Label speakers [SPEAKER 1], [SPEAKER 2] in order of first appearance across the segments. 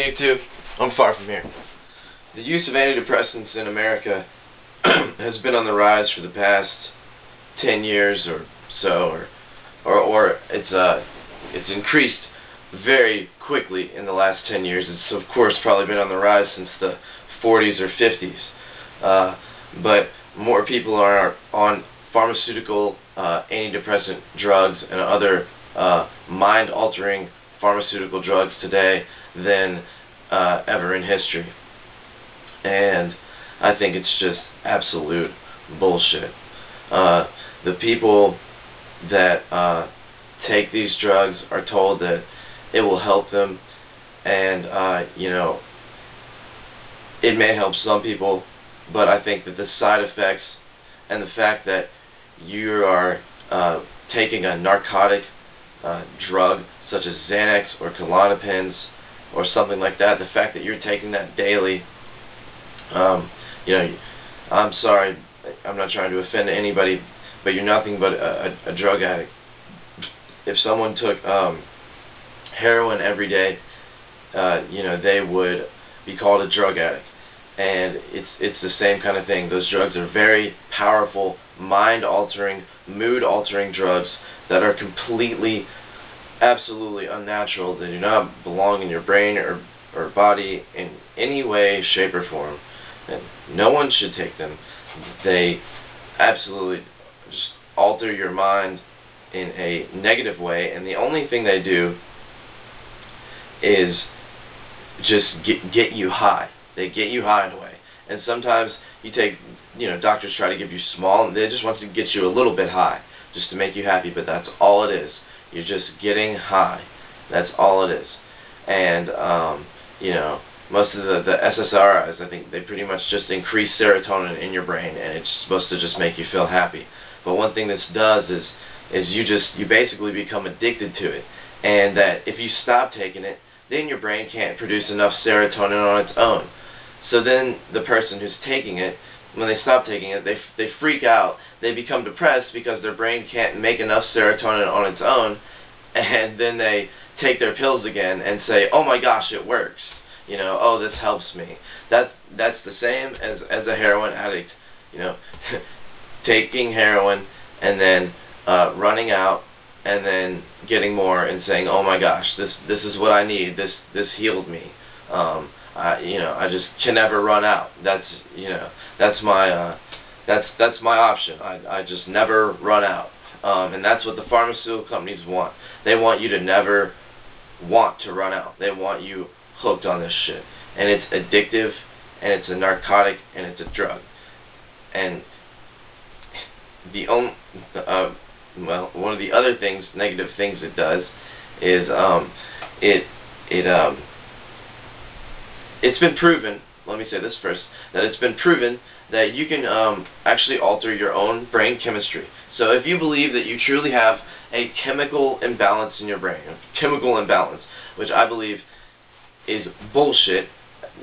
[SPEAKER 1] Hey YouTube, I'm far from here. The use of antidepressants in America has been on the rise for the past 10 years or so, or it's increased very quickly in the last 10 years. It's of course probably been on the rise since the 40s or 50s, but more people are on pharmaceutical antidepressant drugs and other mind-altering pharmaceutical drugs today than ever in history. And I think it's just absolute bullshit. The people that take these drugs are told that it will help them, and you know, it may help some people, but I think that the side effects and the fact that you are taking a narcotic drug such as Xanax or Klonopins or something like that, the fact that you're taking that daily, you know, I'm sorry, I'm not trying to offend anybody, but you're nothing but a drug addict. If someone took heroin every day, you know, they would be called a drug addict. And it's the same kind of thing. Those drugs are very powerful, mind-altering, mood-altering drugs that are completely, absolutely unnatural. They do not belong in your brain or body in any way, shape, or form. And no one should take them. They absolutely just alter your mind in a negative way, and the only thing they do is just get you high. They get you high in a way. And sometimes you take, you know, doctors try to give you small, and they just want to get you a little bit high just to make you happy, but that's all it is. You're just getting high. That's all it is. And you know, most of the SSRIs, I think they pretty much just increase serotonin in your brain, and it's supposed to just make you feel happy. But one thing this does is you basically become addicted to it, and that if you stop taking it, then your brain can't produce enough serotonin on its own. So then the person who's taking it, when they stop taking it, they freak out. They become depressed because their brain can't make enough serotonin on its own, and then they take their pills again and say, "Oh my gosh, it works." You know, "Oh, this helps me." That's the same as a heroin addict. You know, taking heroin and then running out and then getting more and saying, "Oh my gosh, this is what I need. This healed me." You know, I just can never run out. That's, you know, that's my option. I just never run out. And that's what the pharmaceutical companies want. They want you to never want to run out. They want you hooked on this shit. And it's addictive, and it's a narcotic, and it's a drug. And the only well, one of the other things, negative things it does, is it's been proven, let me say this first, that it's been proven that you can actually alter your own brain chemistry. So if you believe that you truly have a chemical imbalance in your brain, a chemical imbalance, which I believe is bullshit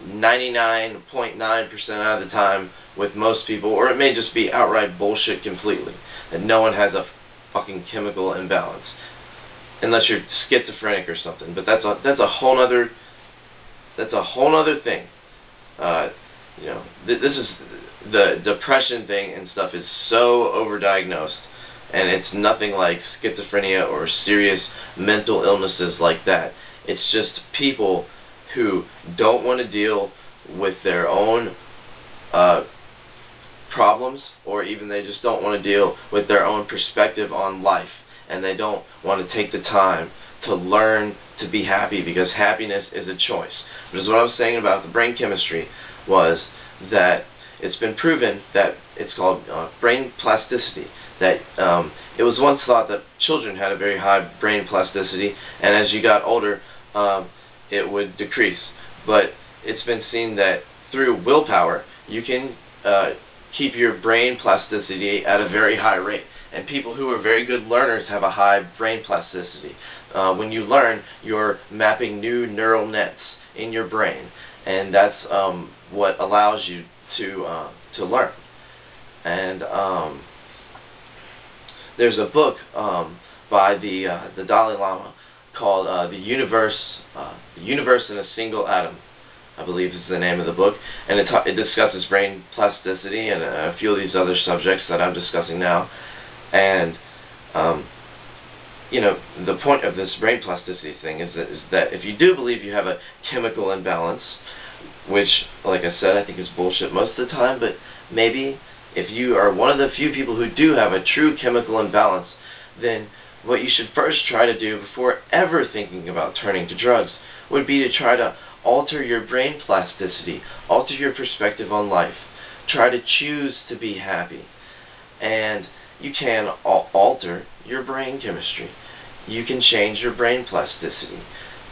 [SPEAKER 1] 99.9% out of the time with most people, or it may just be outright bullshit completely, that no one has a fucking chemical imbalance, unless you're schizophrenic or something. But that's a whole other thing. You know, this is the depression thing and stuff is so overdiagnosed, and it's nothing like schizophrenia or serious mental illnesses like that. It's just people who don't want to deal with their own problems, or even they just don't want to deal with their own perspective on life, and they don't want to take the time to learn to be happy, because happiness is a choice. Because what I was saying about the brain chemistry was that it's been proven that it's called brain plasticity, that it was once thought that children had a very high brain plasticity, and as you got older it would decrease. But it's been seen that through willpower you can keep your brain plasticity at a very high rate. And people who are very good learners have a high brain plasticity. When you learn, you're mapping new neural nets in your brain, and that's what allows you to learn. And there's a book by the Dalai Lama called The Universe in a Single Atom, I believe is the name of the book, and it discusses brain plasticity and a few of these other subjects that I'm discussing now. And you know, the point of this brain plasticity thing is that if you do believe you have a chemical imbalance, which, like I said, I think is bullshit most of the time, but maybe if you are one of the few people who do have a true chemical imbalance, then what you should first try to do before ever thinking about turning to drugs would be to try to alter your brain plasticity, alter your perspective on life, try to choose to be happy. And you can alter your brain chemistry. You can change your brain plasticity.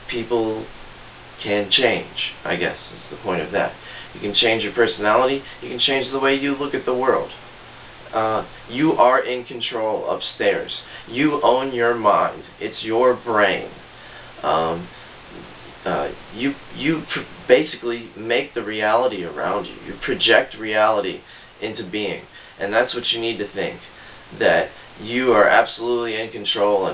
[SPEAKER 1] People can change, I guess, is the point of that. You can change your personality. You can change the way you look at the world. You are in control upstairs. You own your mind. It's your brain. You basically make the reality around you. You project reality into being. And that's what you need to think. That you are absolutely in control,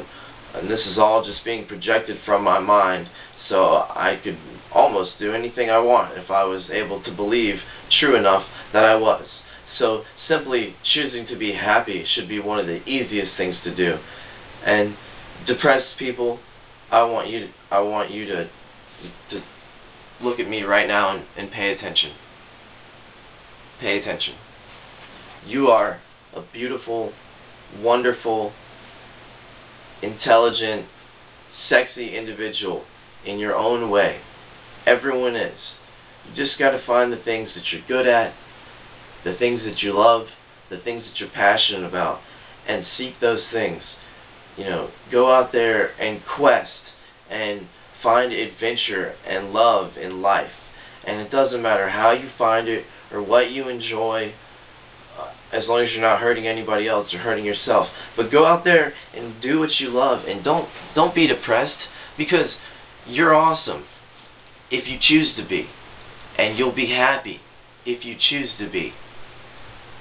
[SPEAKER 1] and this is all just being projected from my mind, so I could almost do anything I want if I was able to believe true enough that I was. So simply choosing to be happy should be one of the easiest things to do. And depressed people, I want you to look at me right now and pay attention. Pay attention. You are a beautiful, wonderful, intelligent, sexy individual in your own way. Everyone is. You just got to find the things that you're good at, the things that you love, the things that you're passionate about, and seek those things. You know, go out there and quest and find adventure and love in life. And it doesn't matter how you find it or what you enjoy, as long as you're not hurting anybody else or hurting yourself. But go out there and do what you love, and don't be depressed, because you're awesome if you choose to be, and you'll be happy if you choose to be.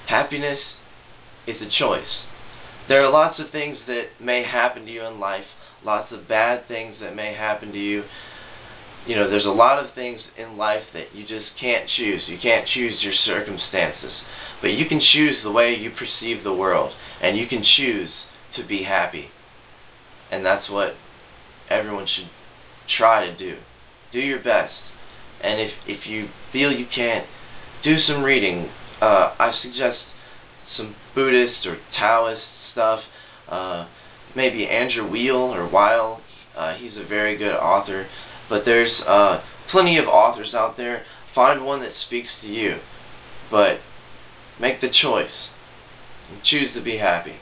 [SPEAKER 1] Happiness is a choice. There are lots of things that may happen to you in life, lots of bad things that may happen to you. You know, there's a lot of things in life that you just can't choose. You can't choose your circumstances. But you can choose the way you perceive the world. And you can choose to be happy. And that's what everyone should try to do. Do your best. And if you feel you can't, do some reading. I suggest some Buddhist or Taoist stuff. Maybe Andrew Weil. He's a very good author. But there's plenty of authors out there. Find one that speaks to you. But make the choice and choose to be happy.